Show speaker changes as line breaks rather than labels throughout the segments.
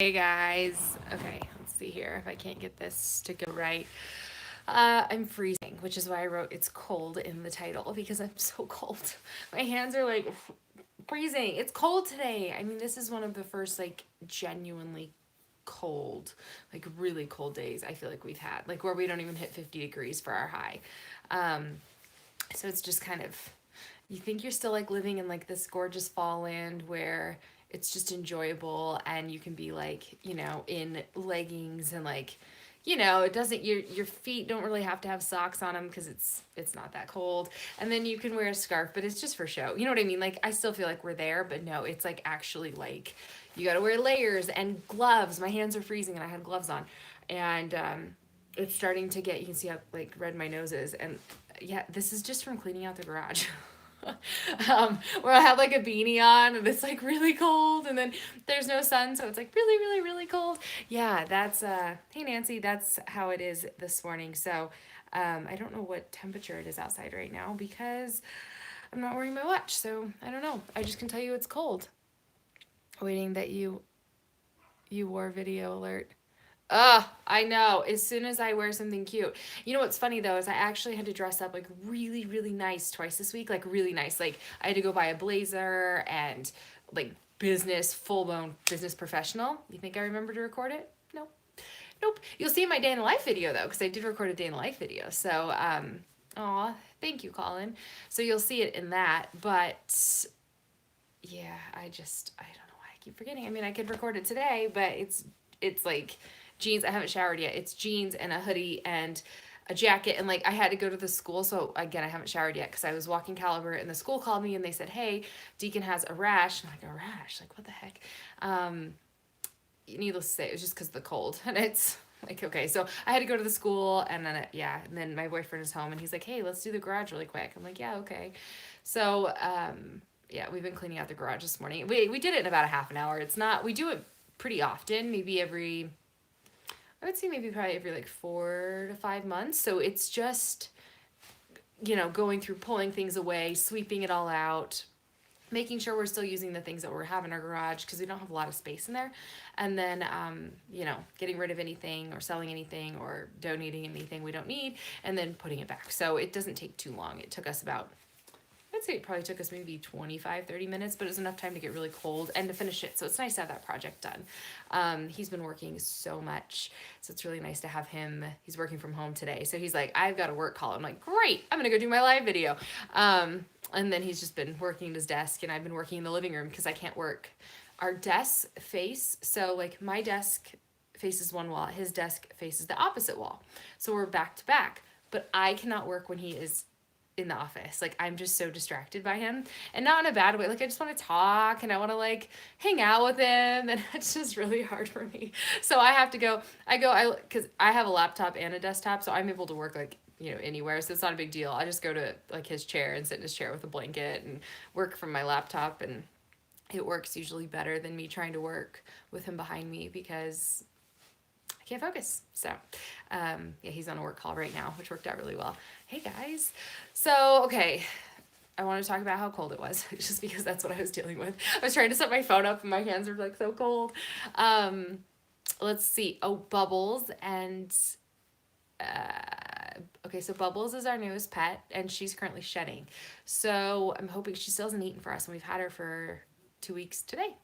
Hey guys. Okay, let's see here if I can't get this to go right. I'm freezing, which is why I wrote it's cold in the title because I'm so cold. My hands are like freezing. It's cold today. I mean, this is one of the first like genuinely cold, like really cold days I feel like we've had, like where we don't even hit 50 degrees for our high. Um, so it's just kind of, you think you're still like living in like this gorgeous fall land where it's just enjoyable and you can be like, in leggings and like, it doesn't, your feet don't really have to have socks on them because it's not that cold. And then you can wear a scarf, but it's just for show. You know what I mean? Like I still feel like we're there, but no, it's like actually like you got to wear layers and gloves. My hands are freezing and I had gloves on. And it's starting to get, you can see how like red my nose is. And yeah, this is just from cleaning out the garage. Where I have like a beanie on and it's like really cold and then there's no sun, so it's like really, really, really cold. Yeah, that's hey Nancy, that's how it is this morning. So I don't know what temperature it is outside right now because I'm not wearing my watch, so I don't know. I just can tell you it's cold. Waiting that you wore video alert. I know. As soon as I wear something cute. You know what's funny though is I actually had to dress up like really, really nice twice this week. Like really nice. Like I had to go buy a blazer and like business, full blown business professional. You think I remember to record it? Nope. Nope. You'll see my day in the life video though, because I did record a day in the life video. So aw, thank you, Colin. So you'll see it in that. But yeah, I don't know why I keep forgetting. I mean, I could record it today, but it's like jeans. I haven't showered yet. It's jeans and a hoodie and a jacket, and like I had to go to the school. So again, I haven't showered yet because I was walking Caliber and the school called me and they said, "Hey, Deacon has a rash." And I'm like, "A rash? Like what the heck?" Um, Needless to say, it was just because of the cold, and it's like okay. So I had to go to the school, and then yeah, and then my boyfriend is home, and he's like, "Hey, let's do the garage really quick." I'm like, "Yeah, okay." So yeah, we've been cleaning out the garage this morning. We did it in about a half an hour. It's not, we do it pretty often, maybe every, I would say maybe probably every like 4 to 5 months. So it's just, going through, pulling things away, sweeping it all out, making sure we're still using the things that we have in our garage because we don't have a lot of space in there. And then, getting rid of anything or selling anything or donating anything we don't need and then putting it back. So it doesn't take too long. It took us about, I'd say it probably took us maybe 25, 30 minutes, but it was enough time to get really cold and to finish it. So it's nice to have that project done. He's been working so much. So it's really nice to have him. He's working from home today. So he's like, I've got a work call. I'm like, great, I'm going to go do my live video. And then he's just been working at his desk and I've been working in the living room because I can't work. Our desks face, so like my desk faces one wall, his desk faces the opposite wall. So we're back to back. But I cannot work when he is in the office. Like I'm just so distracted by him and not in a bad way. Like I just want to talk and I want to like hang out with him and it's just really hard for me. So I have to go, cause I have a laptop and a desktop. So I'm able to work like, anywhere. So it's not a big deal. I just go to like his chair and sit in his chair with a blanket and work from my laptop. And it works usually better than me trying to work with him behind me because I can't focus. So, yeah, he's on a work call right now, which worked out really well. Hey guys. So, okay. I want to talk about how cold it was, just because that's what I was dealing with. I was trying to set my phone up and my hands were like so cold. Let's see. Oh, Bubbles and okay, so Bubbles is our newest pet and she's currently shedding. So I'm hoping she still hasn't eaten for us and we've had her for 2 weeks today.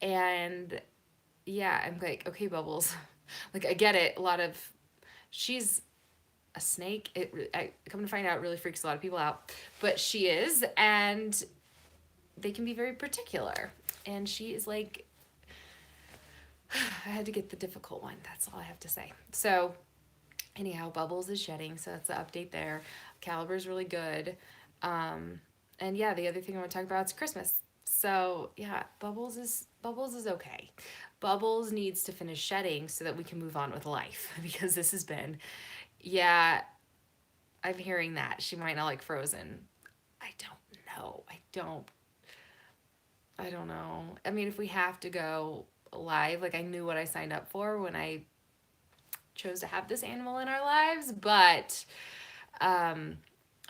And yeah, I'm like, okay, Bubbles. Like I get it. She's a snake. I come to find out, it really freaks a lot of people out, but she is, and they can be very particular. And she is like, I had to get the difficult one. That's all I have to say. So anyhow, Bubbles is shedding, so that's the update there. Caliber's really good. And yeah, the other thing I want to talk about is Christmas. So yeah, Bubbles is okay. Bubbles needs to finish shedding so that we can move on with life because this has been, yeah, I'm hearing that she might not like Frozen. I don't know. I don't know. I mean, if we have to go live, like I knew what I signed up for when I chose to have this animal in our lives, but I'm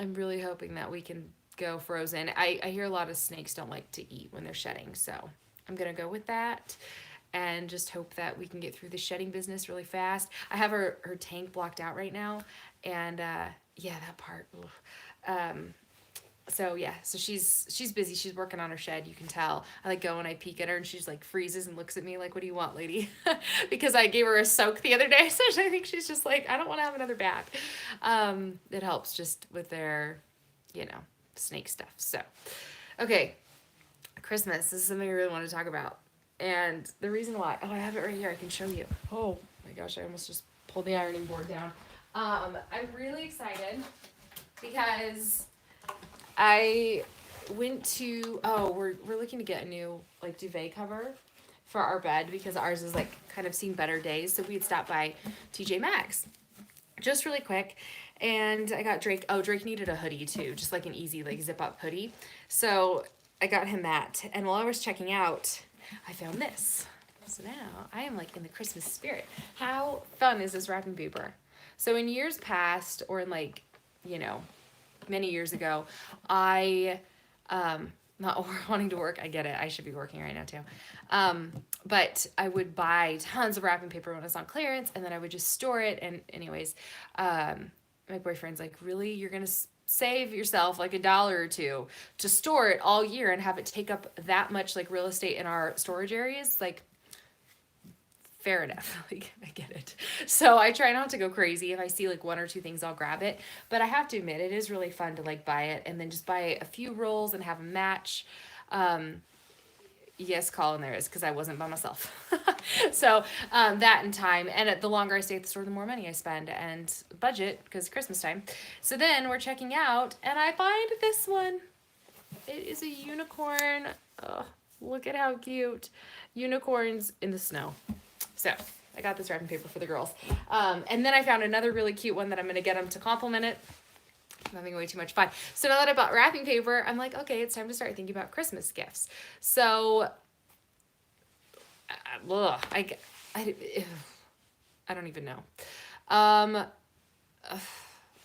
really hoping that we can go Frozen. I hear a lot of snakes don't like to eat when they're shedding, so I'm gonna go with that. and just hope that we can get through the shedding business really fast. I have her tank blocked out right now, and yeah, that part. Um, so yeah, so she's busy. She's working on her shed. You can tell. I like go and I peek at her, and she's like freezes and looks at me like, "What do you want, lady?" Because I gave her a soak the other day, so I think she's just like, "I don't want to have another bath." It helps just with their, you know, snake stuff. So, okay, Christmas. This is something I really want to talk about, and the reason why. Oh, I have it right here. I can show you. Oh my gosh, I almost just pulled the ironing board down. I'm really excited because I went to, oh, we're looking to get a new like duvet cover for our bed because ours is like kind of seen better days. So we had stopped by TJ Maxx just really quick, and I got Drake. Oh, Drake needed a hoodie too, just like an easy like zip up hoodie. So I got him that, and while I was checking out, I found this. So now I am like in the Christmas spirit. How fun is this wrapping paper? So in years past, or in like, you know, many years ago, I not wanting to work, I get it, I should be working right now too, but I would buy tons of wrapping paper when it was on clearance, and then I would just store it. And anyways, my boyfriend's like, really, you're gonna save yourself like $1 or $2 to store it all year and have it take up that much like real estate in our storage areas? Like, fair enough. Like, I get it. So I try not to go crazy. If I see like 1 or 2 things, I'll grab it. But I have to admit, it is really fun to like buy it and then just buy a few rolls and have them match. Yes, Colin, there is, because I wasn't by myself. So that and time. And the longer I stay at the store, the more money I spend and budget because Christmas time. So then we're checking out, and I find this one. It is a unicorn. Oh, look at how cute. Unicorns in the snow. So I got this wrapping paper for the girls. And then I found another really cute one that I'm going to get them to compliment it. I'm having way too much fun. So now that I bought wrapping paper, I'm like, okay, it's time to start thinking about Christmas gifts. So, I don't even know.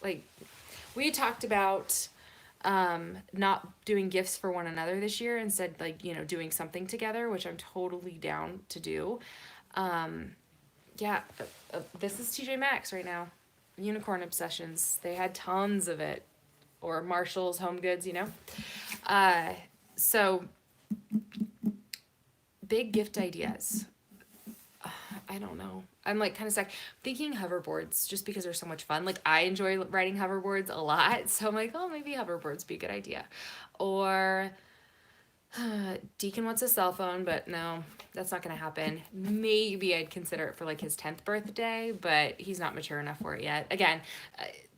Like, we talked about not doing gifts for one another this year, instead, like, you know, doing something together, which I'm totally down to do. Yeah, this is TJ Maxx right now. Unicorn Obsessions. They had tons of it. Or Marshall's Home Goods, you know. So, big gift ideas. I don't know. I'm like kind of stuck. Thinking hoverboards just because they're so much fun. Like, I enjoy riding hoverboards a lot. So I'm like, oh, maybe hoverboards be a good idea. Or Deacon wants a cell phone, but no, that's not going to happen. Maybe I'd consider it for like his 10th birthday, but he's not mature enough for it yet. Again,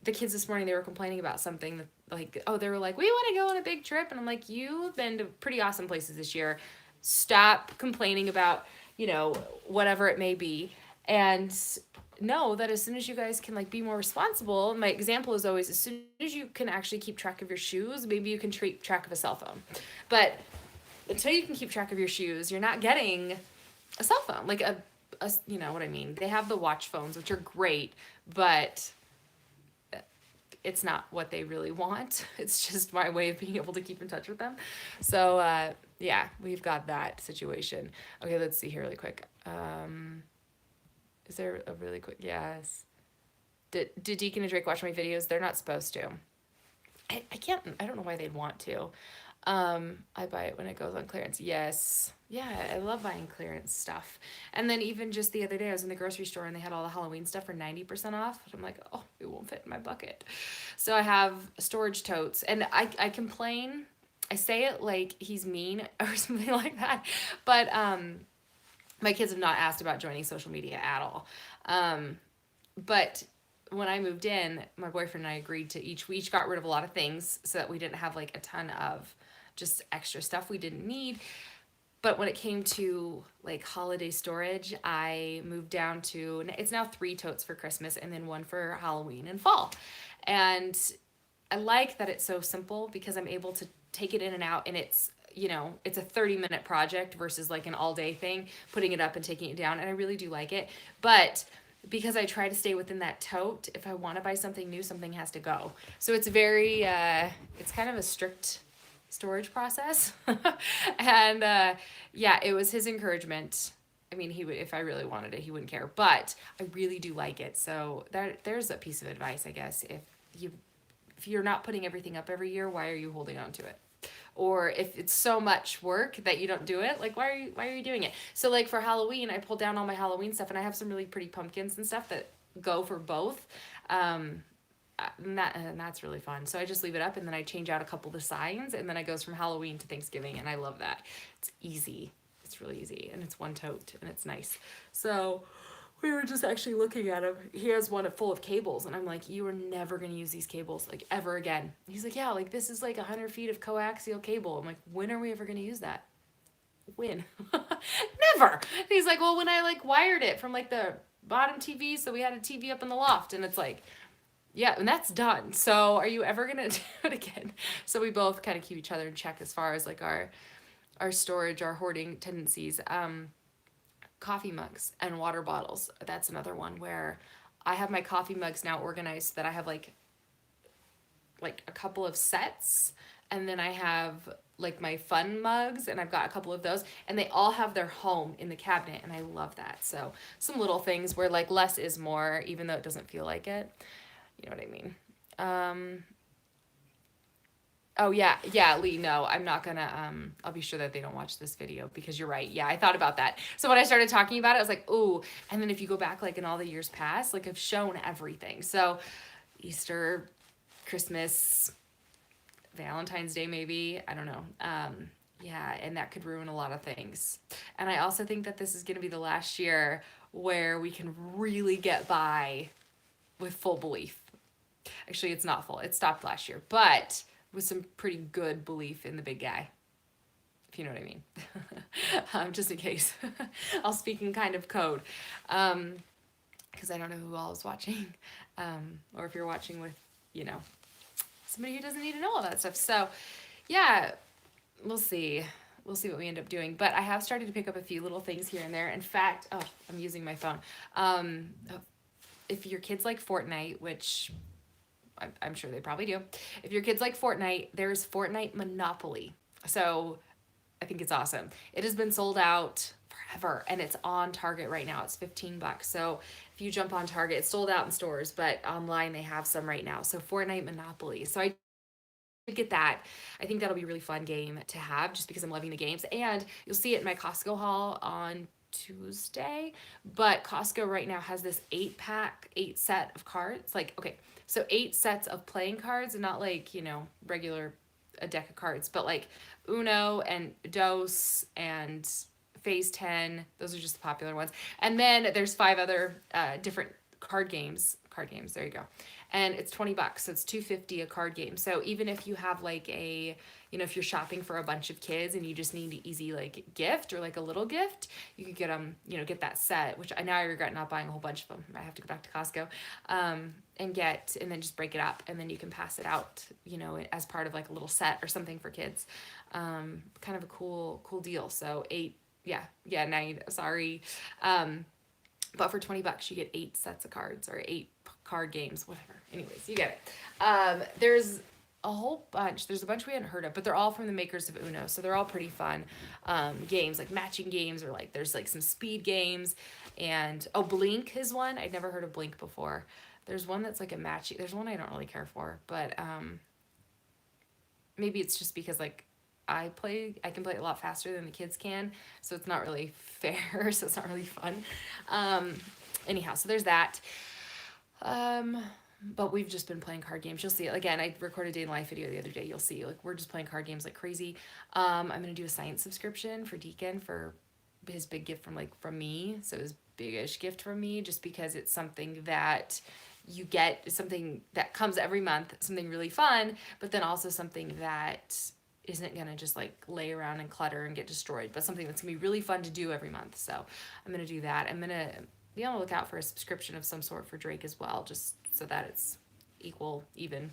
the kids this morning, they were complaining about something that, like, oh, they were like, we want to go on a big trip. And I'm like, you've been to pretty awesome places this year. Stop complaining about, you know, whatever it may be. And know that as soon as you guys can like be more responsible, my example is always, as soon as you can actually keep track of your shoes, maybe you can keep track of a cell phone. But until you can keep track of your shoes, you're not getting a cell phone. Like a you know what I mean? They have the watch phones, which are great, but it's not what they really want. It's just my way of being able to keep in touch with them. So, yeah, we've got that situation. Okay, let's see here really quick. Is there a really quick, yes. Did Deacon and Drake watch my videos? They're not supposed to. I don't know why they'd want to. I buy it when it goes on clearance. Yes. Yeah, I love buying clearance stuff. And then even just the other day, I was in the grocery store and they had all the Halloween stuff for 90% off. And I'm like, oh, it won't fit in my bucket. So I have storage totes. And I complain. I say it like he's mean or something like that. But my kids have not asked about joining social media at all. But when I moved in, my boyfriend and I agreed to we each got rid of a lot of things so that we didn't have like a ton of just extra stuff we didn't need. But when it came to like holiday storage, I moved down to, it's now 3 totes for Christmas and then 1 for Halloween and fall. And I like that it's so simple because I'm able to take it in and out, and it's, you know, it's a 30-minute project versus like an all-day thing, putting it up and taking it down. And I really do like it. But because I try to stay within that tote, if I want to buy something new, something has to go. So it's very, it's kind of a strict storage process. And yeah, it was his encouragement I mean, he would, if I really wanted it, he wouldn't care, but I really do like it. So there's a piece of advice, I guess. You, if you're not putting everything up every year, why are you holding on to it? Or if it's so much work that you don't do it, like why are you doing it? So like for Halloween, I pulled down all my Halloween stuff, and I have some really pretty pumpkins and stuff that go for both. Um, and that's really fun. So I just leave it up, and then I change out a couple of the signs, and then it goes from Halloween to Thanksgiving, and I love that. It's easy. It's really easy, and it's one tote, and it's nice. So we were just actually looking at him. He has one full of cables, and I'm like, you are never gonna use these cables like ever again. He's like, yeah, like this is like 100 feet of coaxial cable. I'm like, when are we ever gonna use that? When? Never. And he's like, well, when I like wired it from like the bottom TV, so we had a TV up in the loft, and it's like, yeah, and that's done. So are you ever gonna do it again? So we both kind of keep each other in check as far as like our storage, our hoarding tendencies. Coffee mugs and water bottles. That's another one where I have my coffee mugs now organized so that I have like a couple of sets, and then I have like my fun mugs, and I've got a couple of those, and they all have their home in the cabinet, and I love that. So some little things where like less is more, even though it doesn't feel like it. You know what I mean? Oh yeah, yeah, Lee, no, I'm not gonna I'll be sure that they don't watch this video, because you're right. Yeah, I thought about that. So when I started talking about it, I was like, ooh, and then if you go back like in all the years past, like I've shown everything. So Easter, Christmas, Valentine's Day maybe, I don't know. Yeah, and that could ruin a lot of things. And I also think that this is gonna be the last year where we can really get by with full belief. Actually, it's not full. It stopped last year, but with some pretty good belief in the big guy, if you know what I mean. Just in case. I'll speak in kind of code, because I don't know who all is watching, or if you're watching with, you know, somebody who doesn't need to know all that stuff. So, yeah, we'll see. We'll see what we end up doing. But I have started to pick up a few little things here and there. In fact, oh, I'm using my phone. If your kids like Fortnite, which I'm sure they probably do. If your kids like Fortnite, there's Fortnite Monopoly. So I think it's awesome. It has been sold out forever, and it's on Target right now. It's $15. So if you jump on Target, it's sold out in stores, but online they have some right now. So Fortnite Monopoly. So I get that. I think that'll be a really fun game to have, just because I'm loving the games. And you'll see it in my Costco haul on Tuesday. But Costco right now has this 8 set of cards. Like, okay, so 8 sets of playing cards, and not like, you know, regular a deck of cards, but like Uno and Dos and Phase 10. Those are just the popular ones. And then there's 5 other different card games. There you go. And it's $20, so it's $2.50 a card game. So even if you have like a, you know, if you're shopping for a bunch of kids and you just need an easy like gift or like a little gift, you could get them, you know, get that set, which I regret not buying a whole bunch of them. I have to go back to Costco, and then just break it up, and then you can pass it out, you know, as part of like a little set or something for kids. Kind of a cool deal. So 8, yeah, 9, sorry. But for $20, you get 8 sets of cards, or 8 card games, whatever. Anyways, you get it. There's a whole bunch. There's a bunch we hadn't heard of, but they're all from the makers of Uno, so they're all pretty fun games, like matching games, or like there's like some speed games. And Blink is one. I'd never heard of Blink before. There's one that's like a matching. There's one I don't really care for, but maybe it's just because like I can play a lot faster than the kids can, so it's not really fair, so it's not really fun. Anyhow, so there's that. But we've just been playing card games. You'll see it. Again, I recorded a day in life video the other day. You'll see, like, we're just playing card games like crazy. I'm going to do a science subscription for Deacon for his big gift from me. So his big-ish gift from me, just because it's something that you get, something that comes every month, something really fun, but then also something that isn't going to just like lay around and clutter and get destroyed, but something that's going to be really fun to do every month. So I'm going to do that. I'm going to be on the lookout for a subscription of some sort for Drake as well, just so that it's even.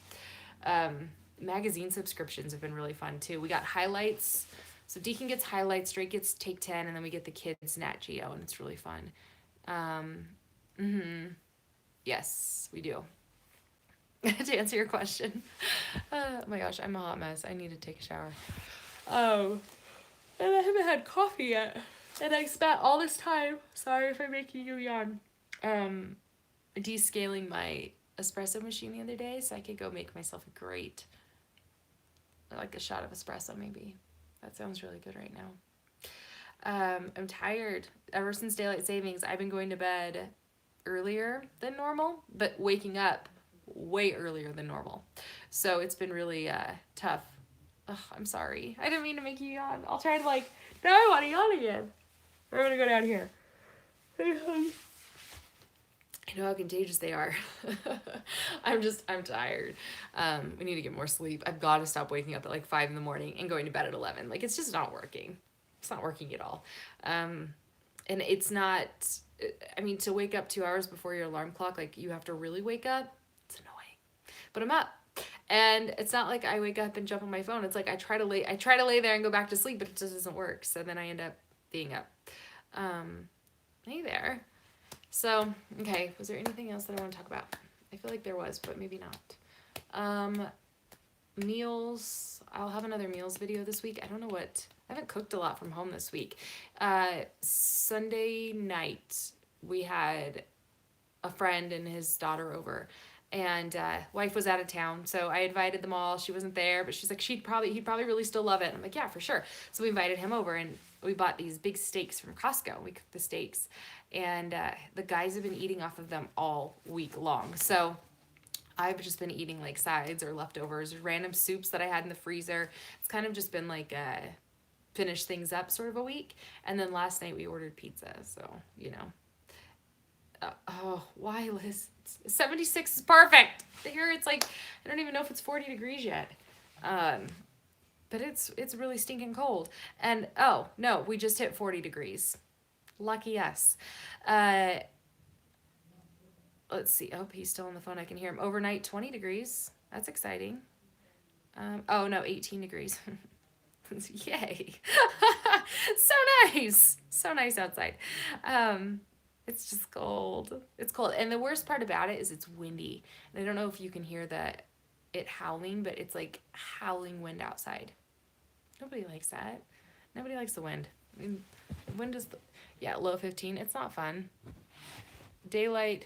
Magazine subscriptions have been really fun too. We got highlights. So Deacon gets highlights, Drake gets Take 10, and then we get the kids Nat Geo, and it's really fun. Yes, we do. To answer your question. Oh my gosh, I'm a hot mess. I need to take a shower. And I haven't had coffee yet. And I spent all this time, sorry if I'm making you yawn, descaling my espresso machine the other day so I could go make myself a great, like a shot of espresso maybe. That sounds really good right now. I'm tired. Ever since daylight savings, I've been going to bed earlier than normal, but waking up way earlier than normal. So it's been really tough. Ugh, I'm sorry. I didn't mean to make you yawn. I'll try to now I want to yawn again. I'm gonna go down here. I know how contagious they are. I'm tired. We need to get more sleep. I've got to stop waking up at 5 in the morning and going to bed at 11. It's just not working. It's not working at all. And it's not, to wake up 2 hours before your alarm clock, you have to really wake up. It's annoying. But I'm up. And it's not like I wake up and jump on my phone. It's I try to lay there and go back to sleep, but it just doesn't work. So then I end up being up. Hey there. So, okay, was there anything else that I want to talk about? I feel like there was, but maybe not. Meals. I'll have another meals video this week. I don't know what. I haven't cooked a lot from home this week. Sunday night, we had a friend and his daughter over. And wife was out of town, so I invited them all. She wasn't there, but she's like, he'd probably really still love it. I'm like, yeah, for sure. So we invited him over, and we bought these big steaks from Costco. We cooked the steaks, and the guys have been eating off of them all week long. So I've just been eating sides or leftovers, random soups that I had in the freezer. It's kind of just been finish things up sort of a week. And then last night we ordered pizza, so why, Liz? 76 is perfect. Here it's I don't even know if it's 40 degrees yet. But it's really stinking cold. And oh, no, we just hit 40 degrees. Lucky us. Let's see. Oh, he's still on the phone. I can hear him. Overnight, 20 degrees. That's exciting. Oh, no, 18 degrees. Yay. So nice. So nice outside. It's just cold. It's cold. And the worst part about it is it's windy. And I don't know if you can hear it howling, but it's howling wind outside. Nobody likes that. Nobody likes the wind. Wind is, low 15. It's not fun. Daylight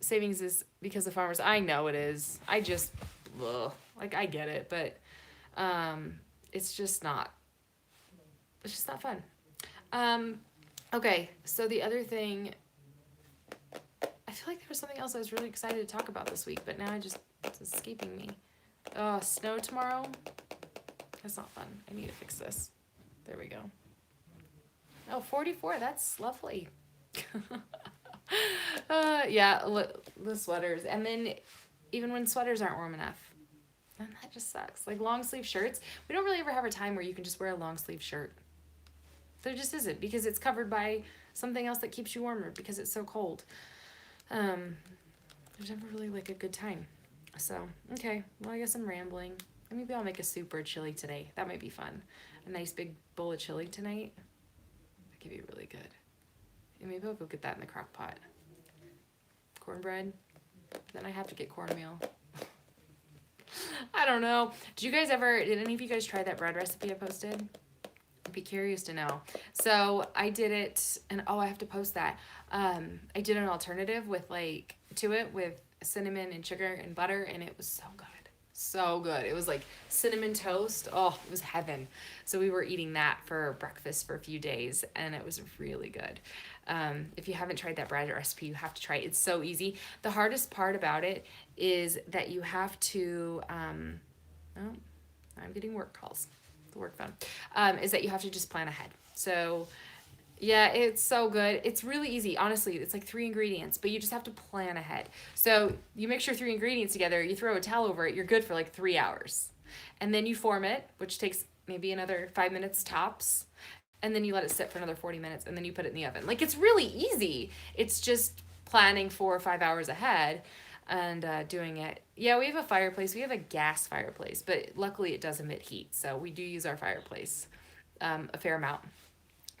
savings is because of farmers. I know it is. I just, I get it, but it's just not fun. Okay, so the other thing, I feel like there was something else I was really excited to talk about this week, but now it's escaping me. Oh, snow tomorrow? That's not fun. I need to fix this. There we go. Oh, 44, that's lovely. The sweaters. And then even when sweaters aren't warm enough, and that just sucks. Long sleeve shirts, we don't really ever have a time where you can just wear a long sleeve shirt. There just isn't, because it's covered by something else that keeps you warmer because it's so cold. There's never really a good time. So, okay, well, I guess I'm rambling. Maybe I'll make a soup or chili today. That might be fun. A nice big bowl of chili tonight. That could be really good. And maybe I'll go get that in the crock pot. Cornbread. Then I have to get cornmeal. I don't know. Did any of you guys try that bread recipe I posted? I'd be curious to know. So I did it, and I have to post that. I did an alternative with to it with cinnamon and sugar and butter, and it was so good. So good. It was cinnamon toast. Oh, it was heaven. So we were eating that for breakfast for a few days, and it was really good. If you haven't tried that bread recipe, you have to try it. It's so easy. The hardest part about it is that you have to, I'm getting work calls. The work phone. Is that you have to just plan ahead. So yeah, it's so good. It's really easy. Honestly, it's 3 ingredients, but you just have to plan ahead. So you mix your 3 ingredients together, you throw a towel over it, you're good for 3 hours. And then you form it, which takes maybe another 5 minutes tops. And then you let it sit for another 40 minutes, and then you put it in the oven. It's really easy. It's just planning 4 or 5 hours ahead and doing it. Yeah, we have a fireplace. We have a gas fireplace, but luckily it does emit heat. So we do use our fireplace a fair amount.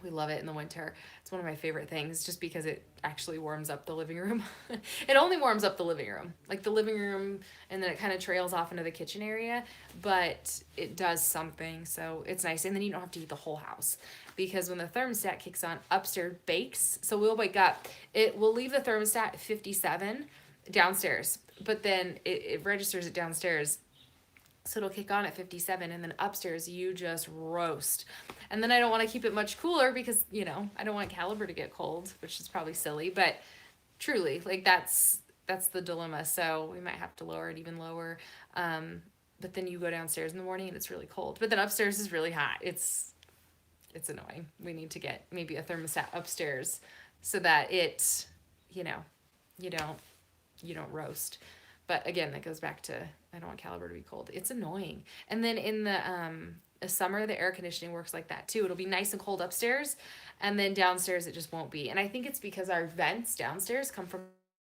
We love it in the winter. It's one of my favorite things just because it actually warms up the living room. It only warms up the living room, like the living room, and then it kind of trails off into the kitchen area, but it does something. So it's nice. And then you don't have to heat the whole house because when the thermostat kicks on, upstairs bakes. So we'll wake up, it will leave the thermostat at 57 downstairs, but then it registers it downstairs, so it'll kick on at 57, and then upstairs you just roast. And then I don't want to keep it much cooler because, I don't want Caliber to get cold, which is probably silly, but truly, like that's the dilemma. So we might have to lower it even lower. But then you go downstairs in the morning and it's really cold. But then upstairs is really hot. It's annoying. We need to get maybe a thermostat upstairs so that it, you know, you don't roast. But again, that goes back to I don't want Caliber to be cold. It's annoying. And then in the summer, the air conditioning works like that too. It'll be nice and cold upstairs, and then downstairs it just won't be. And I think it's because our vents downstairs come from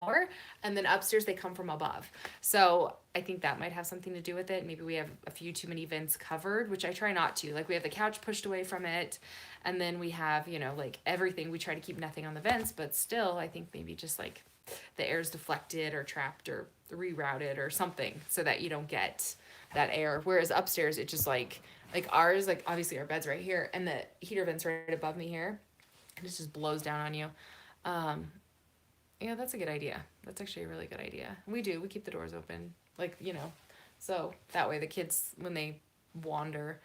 floor, and then upstairs they come from above. So I think that might have something to do with it. Maybe we have a few too many vents covered, which I try not to. Like we have the couch pushed away from it, and then we have, like everything. We try to keep nothing on the vents, but still, I think maybe just like the air's deflected or trapped or rerouted or something so that you don't get that air. Whereas upstairs, it just like ours, like obviously our bed's right here and the heater vent's right above me here, and it just blows down on you. Yeah, that's a good idea. That's actually a really good idea. We keep the doors open, so that way the kids, when they wander,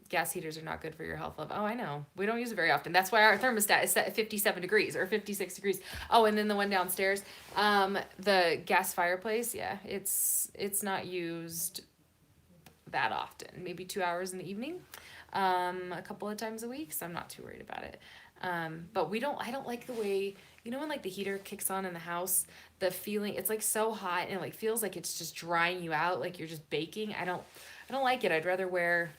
gas heaters are not good for your health. Oh, I know. We don't use it very often. That's why our thermostat is set at 57 degrees or 56 degrees. Oh, and then the one downstairs, the gas fireplace, yeah, it's not used that often. Maybe 2 hours in the evening, a couple of times a week, so I'm not too worried about it. But I don't like the way, when like the heater kicks on in the house, the feeling, it's like so hot and it like feels like it's just drying you out, like you're just baking. I don't like it. I'd rather wear,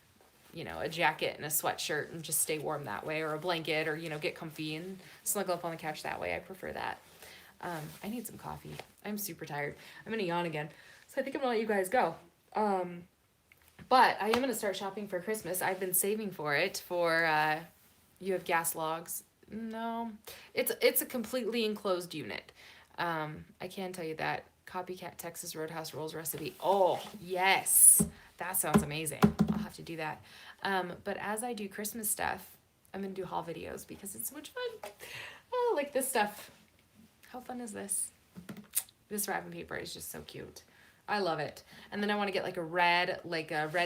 a jacket and a sweatshirt and just stay warm that way, or a blanket, or, get comfy and snuggle up on the couch that way. I prefer that. I need some coffee. I'm super tired. I'm gonna yawn again. So I think I'm gonna let you guys go. But I am gonna start shopping for Christmas. I've been saving for it you have gas logs. No, it's a completely enclosed unit. I can tell you that copycat Texas Roadhouse rolls recipe. Oh yes, that sounds amazing. I'll have to do that. But as I do Christmas stuff, I'm gonna do haul videos because it's so much fun. Oh, like this stuff. How fun is this? This wrapping paper is just so cute. I love it. And then I want to get like a red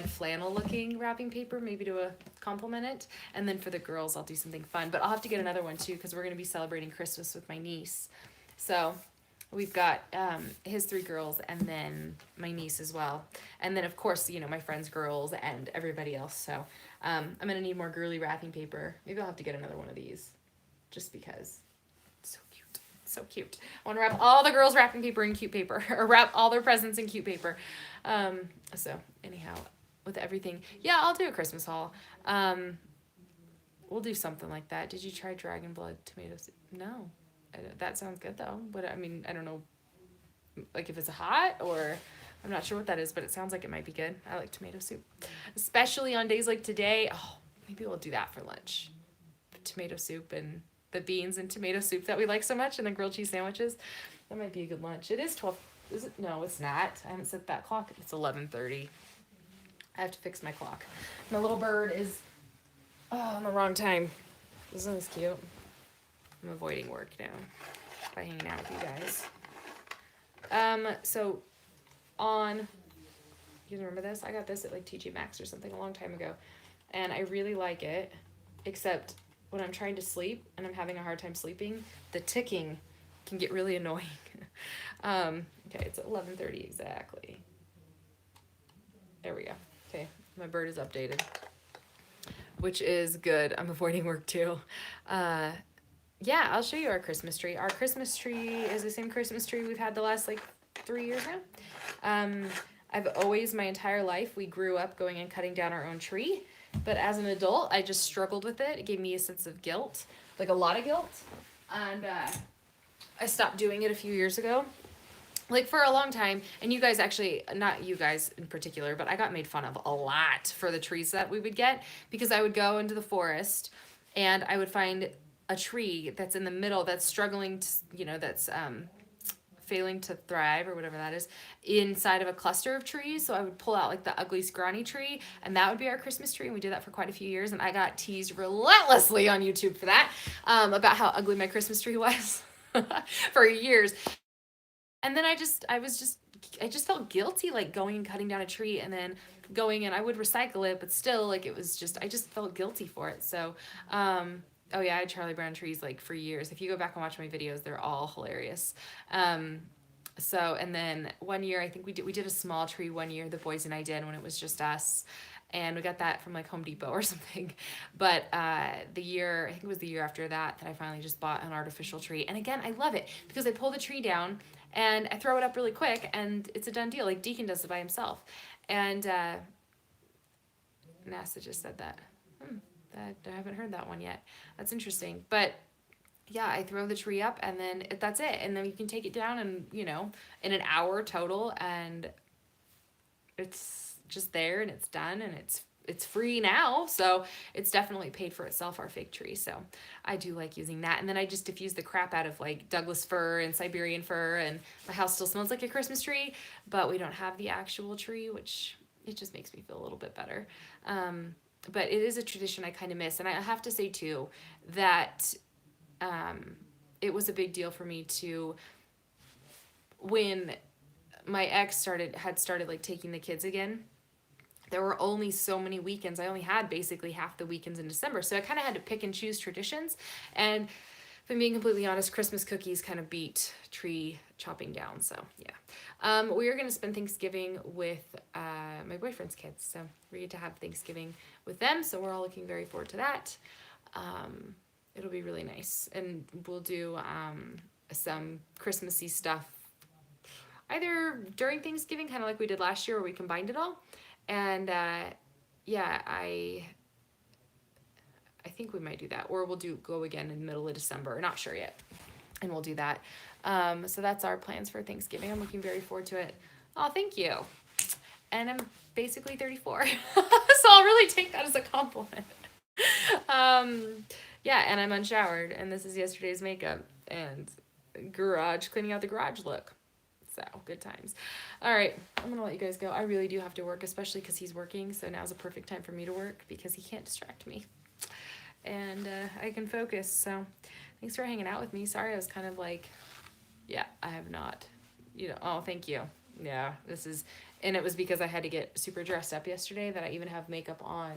flannel looking wrapping paper, maybe to complement it. And then for the girls, I'll do something fun. But I'll have to get another one too because we're going to be celebrating Christmas with my niece. So we've got his 3 girls and then my niece as well. And then, of course, my friends' girls and everybody else. So I'm going to need more girly wrapping paper. Maybe I'll have to get another one of these just because. So cute. I want to wrap all the girls' wrapping paper in cute paper, or wrap all their presents in cute paper. So anyhow, with everything, yeah, I'll do a Christmas haul. We'll do something like that. Did you try Dragon Blood tomato soup? No. That sounds good though. But I mean, I don't know, like if it's hot or I'm not sure what that is, but it sounds like it might be good. I like tomato soup, especially on days like today. Oh, maybe we'll do that for lunch. Tomato soup and the beans and tomato soup that we like so much, and the grilled cheese sandwiches. That might be a good lunch. It is 12. Is it? No, it's not. I haven't set that clock. It's 11:30. I have to fix my clock. My little bird is on the wrong time. Isn't this cute? I'm avoiding work now by hanging out with you guys. So on, you remember this? I got this at like TJ Maxx or something a long time ago, and I really like it, except when I'm trying to sleep and I'm having a hard time sleeping, the ticking can get really annoying. Okay, it's 11:30 exactly. There we go. Okay, my bird is updated, which is good. I'm avoiding work too. Yeah, I'll show you our Christmas tree. Our Christmas tree is the same Christmas tree we've had the last 3 years now. I've always, my entire life, we grew up going and cutting down our own tree. But as an adult, I just struggled with it. It gave me a sense of guilt, like a lot of guilt. And I stopped doing it a few years ago. Like for a long time, and you guys actually, not you guys in particular, but I got made fun of a lot for the trees that we would get because I would go into the forest and I would find a tree that's in the middle that's struggling to, that's failing to thrive or whatever that is inside of a cluster of trees. So I would pull out like the ugly scrawny tree, and that would be our Christmas tree. And we did that for quite a few years, and I got teased relentlessly on YouTube for that, about how ugly my Christmas tree was for years. And then I just felt guilty, like going and cutting down a tree and then going, and I would recycle it, but still, like, it was just, I just felt guilty for it. So, oh yeah, I had Charlie Brown trees like for years. If you go back and watch my videos, they're all hilarious. So, and then one year, I think we did a small tree one year, the boys and I did, when it was just us. And we got that from like Home Depot or something. But the year, I think it was the year after that, that I finally just bought an artificial tree. And again, I love it because I pull the tree down and I throw it up really quick and it's a done deal. Like Deacon does it by himself. And NASA just said that. That I haven't heard that one yet. That's interesting. But yeah, I throw the tree up and then that's it. And then you can take it down and, in an hour total, and it's just there and it's done and it's free now. So it's definitely paid for itself, our fig tree. So I do like using that. And then I just diffuse the crap out of like Douglas fir and Siberian fir, and my house still smells like a Christmas tree, but we don't have the actual tree, which it just makes me feel a little bit better. But it is a tradition I kind of miss. And I have to say too, that it was a big deal for me to, when my ex had started like taking the kids again, there were only so many weekends. I only had basically half the weekends in December. So I kind of had to pick and choose traditions. And if I'm being completely honest, Christmas cookies kind of beat tree chopping down. So yeah. We are going to spend Thanksgiving with my boyfriend's kids. So we get to have Thanksgiving with them. So we're all looking very forward to that. It'll be really nice. And we'll do some Christmassy stuff either during Thanksgiving, kind of like we did last year where we combined it all. And yeah, I think we might do that. Or we'll go again in the middle of December. Not sure yet. And we'll do that. So that's our plans for Thanksgiving. I'm looking very forward to it. Oh, thank you. And I'm basically 34. So I'll really take that as a compliment. Yeah, and I'm unshowered. And this is yesterday's makeup. And cleaning out the garage look. So good times. All right, I'm gonna let you guys go. I really do have to work, especially because he's working. So now's a perfect time for me to work because he can't distract me, and I can focus. So thanks for hanging out with me. Sorry, I was kind of like, yeah, I have not, Oh, thank you. Yeah, and it was because I had to get super dressed up yesterday that I even have makeup on.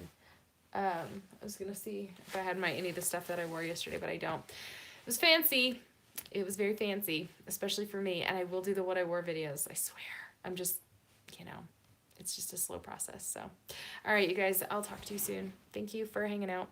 I was gonna see if I had any of the stuff that I wore yesterday, but I don't. It was fancy. It was very fancy, especially for me. And I will do the what I wore videos. I swear. I'm just, it's just a slow process. So, all right, you guys, I'll talk to you soon. Thank you for hanging out.